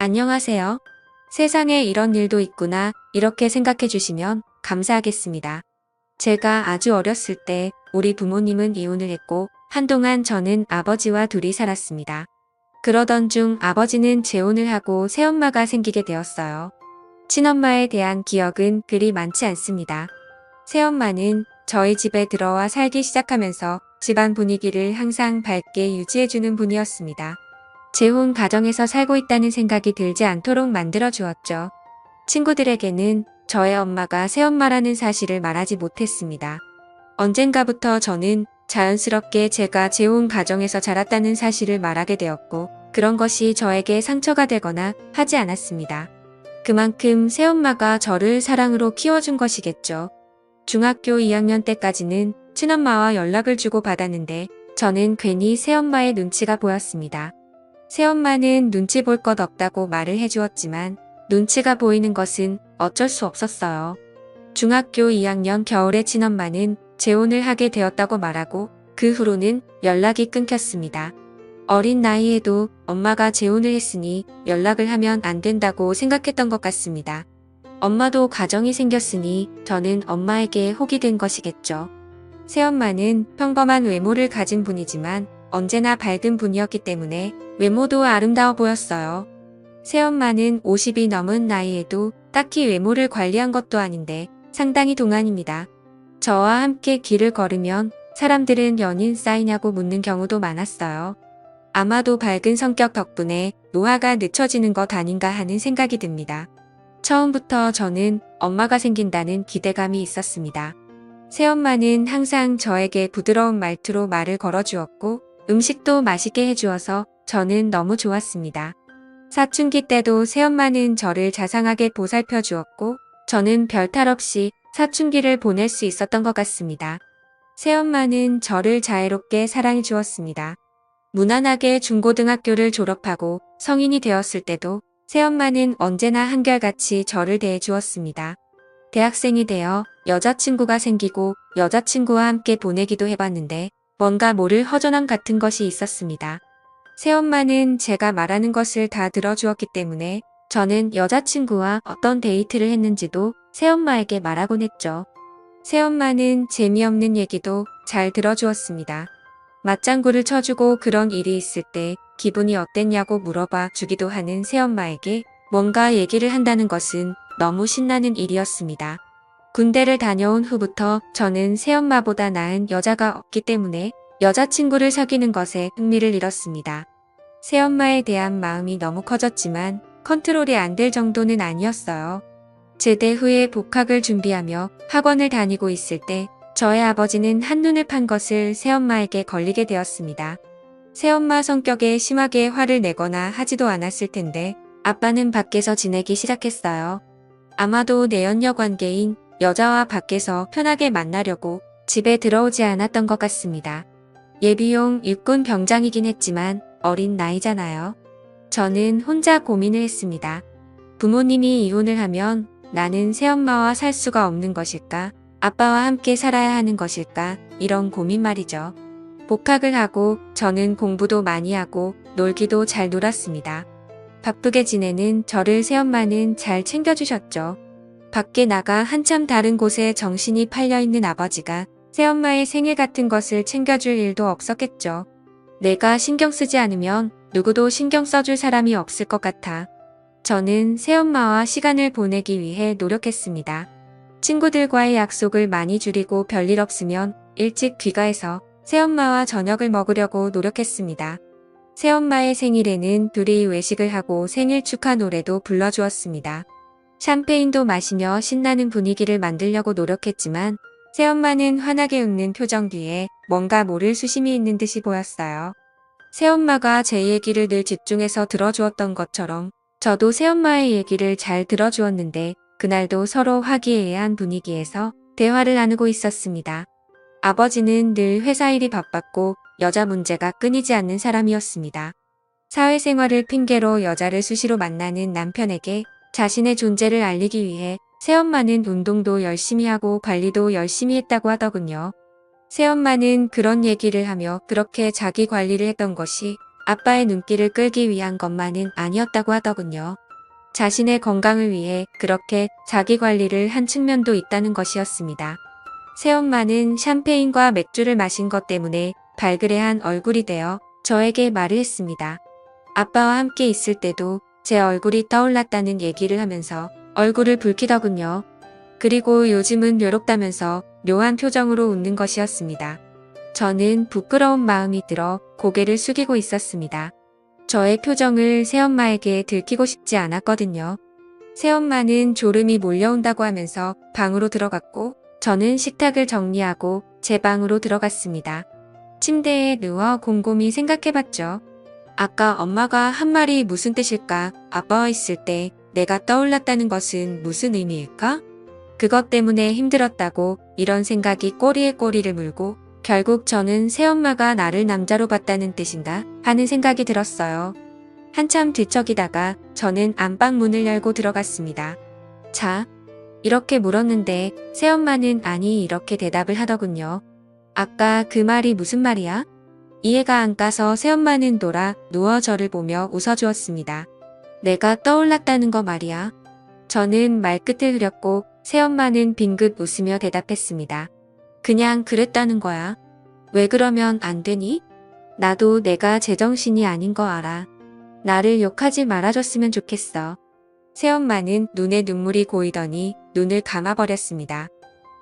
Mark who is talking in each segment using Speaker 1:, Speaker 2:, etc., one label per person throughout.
Speaker 1: 안녕하세요. 세상에 이런 일도 있구나 이렇게 생각해 주시면 감사하겠습니다. 제가 아주 어렸을 때 우리 부모님은 이혼을 했고 한동안 저는 아버지와 둘이 살았습니다. 그러던 중 아버지는 재혼을 하고 새엄마가 생기게 되었어요. 친엄마에 대한 기억은 그리 많지 않습니다. 새엄마는 저희 집에 들어와 살기 시작하면서 집안 분위기를 항상 밝게 유지해주는 분이었습니다. 재혼 가정에서 살고 있다는 생각이 들지 않도록 만들어 주었죠. 친구들에게는 저의 엄마가 새엄마라는 사실을 말하지 못했습니다. 언젠가부터 저는 자연스럽게 제가 재혼 가정에서 자랐다는 사실을 말하게 되었고, 그런 것이 저에게 상처가 되거나 하지 않았습니다. 그만큼 새엄마가 저를 사랑으로 키워준 것이겠죠. 중학교 2학년 때까지는 친엄마와 연락을 주고 받았는데, 저는 괜히 새엄마의 눈치가 보였습니다. 새엄마는 눈치 볼 것 없다고 말을 해주었지만 눈치가 보이는 것은 어쩔 수 없었어요. 중학교 2학년 겨울에 친엄마는 재혼을 하게 되었다고 말하고 그 후로는 연락이 끊겼습니다. 어린 나이에도 엄마가 재혼을 했으니 연락을 하면 안 된다고 생각했던 것 같습니다. 엄마도 가정이 생겼으니 저는 엄마에게 혹이 된 것이겠죠. 새엄마는 평범한 외모를 가진 분이지만 언제나 밝은 분이었기 때문에 외모도 아름다워 보였어요. 새엄마는 50이 넘은 나이에도 딱히 외모를 관리한 것도 아닌데 상당히 동안입니다. 저와 함께 길을 걸으면 사람들은 연인 사이냐고 묻는 경우도 많았어요. 아마도 밝은 성격 덕분에 노화가 늦춰지는 것 아닌가 하는 생각이 듭니다. 처음부터 저는 엄마가 생긴다는 기대감이 있었습니다. 새엄마는 항상 저에게 부드러운 말투로 말을 걸어주었고 음식도 맛있게 해주어서 저는 너무 좋았습니다. 사춘기 때도 새엄마는 저를 자상하게 보살펴 주었고 저는 별탈 없이 사춘기를 보낼 수 있었던 것 같습니다. 새엄마는 저를 자애롭게 사랑해 주었습니다. 무난하게 중고등학교를 졸업하고 성인이 되었을 때도 새엄마는 언제나 한결같이 저를 대해 주었습니다. 대학생이 되어 여자친구가 생기고 여자친구와 함께 보내기도 해봤는데 뭔가 모를 허전함 같은 것이 있었습니다. 새엄마는 제가 말하는 것을 다 들어주었기 때문에 저는 여자친구와 어떤 데이트를 했는지도 새엄마에게 말하곤 했죠. 새엄마는 재미없는 얘기도 잘 들어주었습니다. 맞장구를 쳐주고 그런 일이 있을 때 기분이 어땠냐고 물어봐 주기도 하는 새엄마에게 뭔가 얘기를 한다는 것은 너무 신나는 일이었습니다. 군대를 다녀온 후부터 저는 새엄마보다 나은 여자가 없기 때문에 여자친구를 사귀는 것에 흥미를 잃었습니다. 새엄마에 대한 마음이 너무 커졌지만 컨트롤이 안 될 정도는 아니었어요. 제대 후에 복학을 준비하며 학원을 다니고 있을 때 저의 아버지는 한눈을 판 것을 새엄마에게 걸리게 되었습니다. 새엄마 성격에 심하게 화를 내거나 하지도 않았을 텐데 아빠는 밖에서 지내기 시작했어요. 아마도 내연녀 관계인 여자와 밖에서 편하게 만나려고 집에 들어오지 않았던 것 같습니다. 예비용 육군 병장이긴 했지만 어린 나이잖아요. 저는 혼자 고민을 했습니다. 부모님이 이혼을 하면 나는 새엄마와 살 수가 없는 것일까? 아빠와 함께 살아야 하는 것일까? 이런 고민 말이죠. 복학을 하고 저는 공부도 많이 하고 놀기도 잘 놀았습니다. 바쁘게 지내는 저를 새엄마는 잘 챙겨주셨죠. 밖에 나가 한참 다른 곳에 정신이 팔려있는 아버지가 새엄마의 생일 같은 것을 챙겨줄 일도 없었겠죠. 내가 신경 쓰지 않으면 누구도 신경 써줄 사람이 없을 것 같아. 저는 새엄마와 시간을 보내기 위해 노력했습니다. 친구들과의 약속을 많이 줄이고 별일 없으면 일찍 귀가해서 새엄마와 저녁을 먹으려고 노력했습니다. 새엄마의 생일에는 둘이 외식을 하고 생일 축하 노래도 불러주었습니다. 샴페인도 마시며 신나는 분위기를 만들려고 노력했지만 새엄마는 환하게 웃는 표정 뒤에 뭔가 모를 수심이 있는 듯이 보였어요. 새엄마가 제 얘기를 늘 집중해서 들어주었던 것처럼 저도 새엄마의 얘기를 잘 들어주었는데 그날도 서로 화기애애한 분위기에서 대화를 나누고 있었습니다. 아버지는 늘 회사 일이 바빴고 여자 문제가 끊이지 않는 사람이었습니다. 사회생활을 핑계로 여자를 수시로 만나는 남편에게 자신의 존재를 알리기 위해 새엄마는 운동도 열심히 하고 관리도 열심히 했다고 하더군요. 새엄마는 그런 얘기를 하며 그렇게 자기 관리를 했던 것이 아빠의 눈길을 끌기 위한 것만은 아니었다고 하더군요. 자신의 건강을 위해 그렇게 자기 관리를 한 측면도 있다는 것이었습니다. 새엄마는 샴페인과 맥주를 마신 것 때문에 발그레한 얼굴이 되어 저에게 말을 했습니다. 아빠와 함께 있을 때도 제 얼굴이 떠올랐다는 얘기를 하면서 얼굴을 붉히더군요. 그리고 요즘은 외롭다면서 묘한 표정으로 웃는 것이었습니다. 저는 부끄러운 마음이 들어 고개를 숙이고 있었습니다. 저의 표정을 새엄마에게 들키고 싶지 않았거든요. 새엄마는 졸음이 몰려온다고 하면서 방으로 들어갔고 저는 식탁을 정리하고 제 방으로 들어갔습니다. 침대에 누워 곰곰이 생각해봤죠. 아까 엄마가 한 말이 무슨 뜻일까? 아빠와 있을 때 내가 떠올랐다는 것은 무슨 의미일까? 그것 때문에 힘들었다고 이런 생각이 꼬리에 꼬리를 물고 결국 저는 새엄마가 나를 남자로 봤다는 뜻인가 하는 생각이 들었어요. 한참 뒤척이다가 저는 안방 문을 열고 들어갔습니다. 자, 이렇게 물었는데 새엄마는 아니 이렇게 대답을 하더군요. 아까 그 말이 무슨 말이야? 이해가 안 가서 새엄마는 돌아 누워 저를 보며 웃어주었습니다. 내가 떠올랐다는 거 말이야. 저는 말끝을 흐렸고 새엄마는 빙긋 웃으며 대답했습니다. 그냥 그랬다는 거야. 왜 그러면 안 되니? 나도 내가 제정신이 아닌 거 알아. 나를 욕하지 말아줬으면 좋겠어. 새엄마는 눈에 눈물이 고이더니 눈을 감아버렸습니다.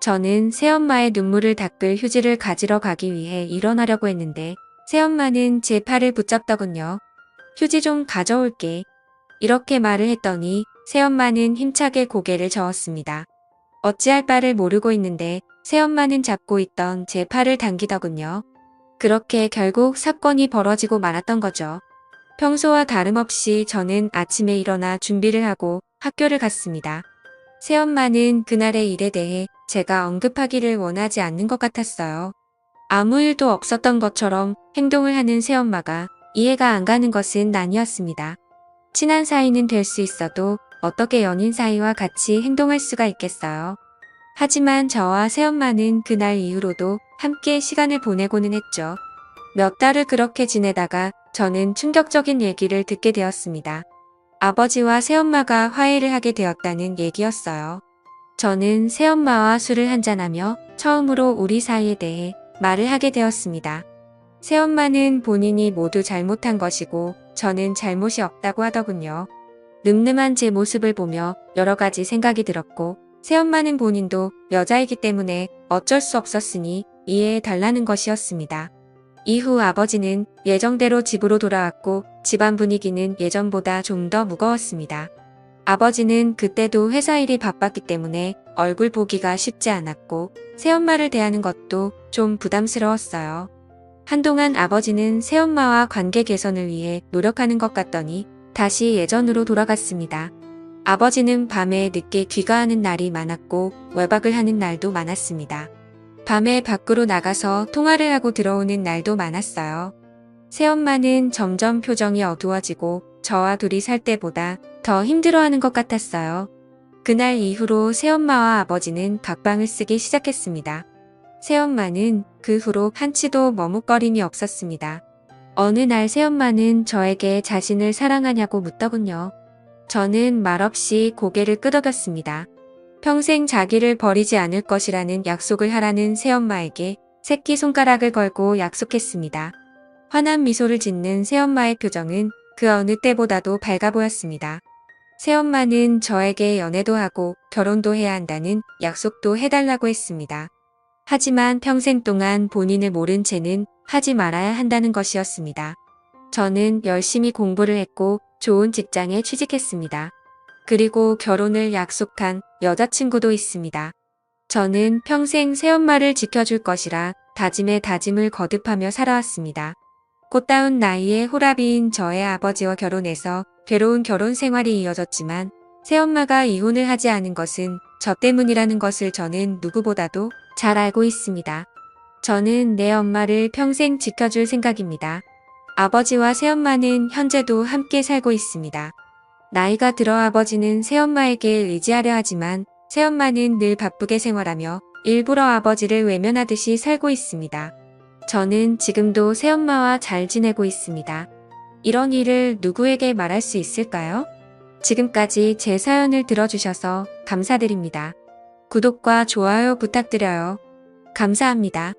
Speaker 1: 저는 새엄마의 눈물을 닦을 휴지를 가지러 가기 위해 일어나려고 했는데 새엄마는 제 팔을 붙잡더군요. 휴지 좀 가져올게. 이렇게 말을 했더니 새엄마는 힘차게 고개를 저었습니다. 어찌할 바를 모르고 있는데 새엄마는 잡고 있던 제 팔을 당기더군요. 그렇게 결국 사건이 벌어지고 말았던 거죠. 평소와 다름없이 저는 아침에 일어나 준비를 하고 학교를 갔습니다. 새엄마는 그날의 일에 대해 제가 언급하기를 원하지 않는 것 같았어요. 아무 일도 없었던 것처럼 행동을 하는 새엄마가 이해가 안 가는 것은 아니었습니다. 친한 사이는 될 수 있어도 어떻게 연인 사이와 같이 행동할 수가 있겠어요. 하지만 저와 새엄마는 그날 이후로도 함께 시간을 보내고는 했죠. 몇 달을 그렇게 지내다가 저는 충격적인 얘기를 듣게 되었습니다. 아버지와 새엄마가 화해를 하게 되었다는 얘기였어요. 저는 새엄마와 술을 한잔하며 처음으로 우리 사이에 대해 말을 하게 되었습니다. 새엄마는 본인이 모두 잘못한 것이고 저는 잘못이 없다고 하더군요. 늠름한 제 모습을 보며 여러 가지 생각이 들었고 새엄마는 본인도 여자이기 때문에 어쩔 수 없었으니 이해해 달라는 것이었습니다. 이후 아버지는 예정대로 집으로 돌아왔고 집안 분위기는 예전보다 좀 더 무거웠습니다. 아버지는 그때도 회사 일이 바빴기 때문에 얼굴 보기가 쉽지 않았고 새엄마를 대하는 것도 좀 부담스러웠어요. 한동안 아버지는 새엄마와 관계 개선을 위해 노력하는 것 같더니 다시 예전으로 돌아갔습니다. 아버지는 밤에 늦게 귀가하는 날이 많았고 외박을 하는 날도 많았습니다. 밤에 밖으로 나가서 통화를 하고 들어오는 날도 많았어요. 새엄마는 점점 표정이 어두워지고 저와 둘이 살 때보다 더 힘들어하는 것 같았어요. 그날 이후로 새엄마와 아버지는 각방을 쓰기 시작했습니다. 새엄마는 그 후로 한치도 머뭇거림이 없었습니다. 어느 날 새엄마는 저에게 자신을 사랑하냐고 묻더군요. 저는 말없이 고개를 끄덕였습니다. 평생 자기를 버리지 않을 것이라는 약속을 하라는 새엄마에게 새끼손가락을 걸고 약속했습니다. 환한 미소를 짓는 새엄마의 표정은 그 어느 때보다도 밝아 보였습니다. 새엄마는 저에게 연애도 하고 결혼도 해야 한다는 약속도 해달라고 했습니다. 하지만 평생 동안 본인을 모른 채는 하지 말아야 한다는 것이었습니다. 저는 열심히 공부를 했고 좋은 직장에 취직했습니다. 그리고 결혼을 약속한 여자친구도 있습니다. 저는 평생 새엄마를 지켜줄 것이라 다짐에 다짐을 거듭하며 살아왔습니다. 꽃다운 나이에 호라비인 저의 아버지와 결혼해서 괴로운 결혼 생활이 이어졌지만 새엄마가 이혼을 하지 않은 것은 저 때문이라는 것을 저는 누구보다도 잘 알고 있습니다. 저는 내 엄마를 평생 지켜줄 생각입니다. 아버지와 새엄마는 현재도 함께 살고 있습니다. 나이가 들어 아버지는 새엄마에게 의지하려 하지만 새엄마는 늘 바쁘게 생활하며 일부러 아버지를 외면하듯이 살고 있습니다. 저는 지금도 새엄마와 잘 지내고 있습니다. 이런 일을 누구에게 말할 수 있을까요? 지금까지 제 사연을 들어주셔서 감사드립니다. 구독과 좋아요 부탁드려요. 감사합니다.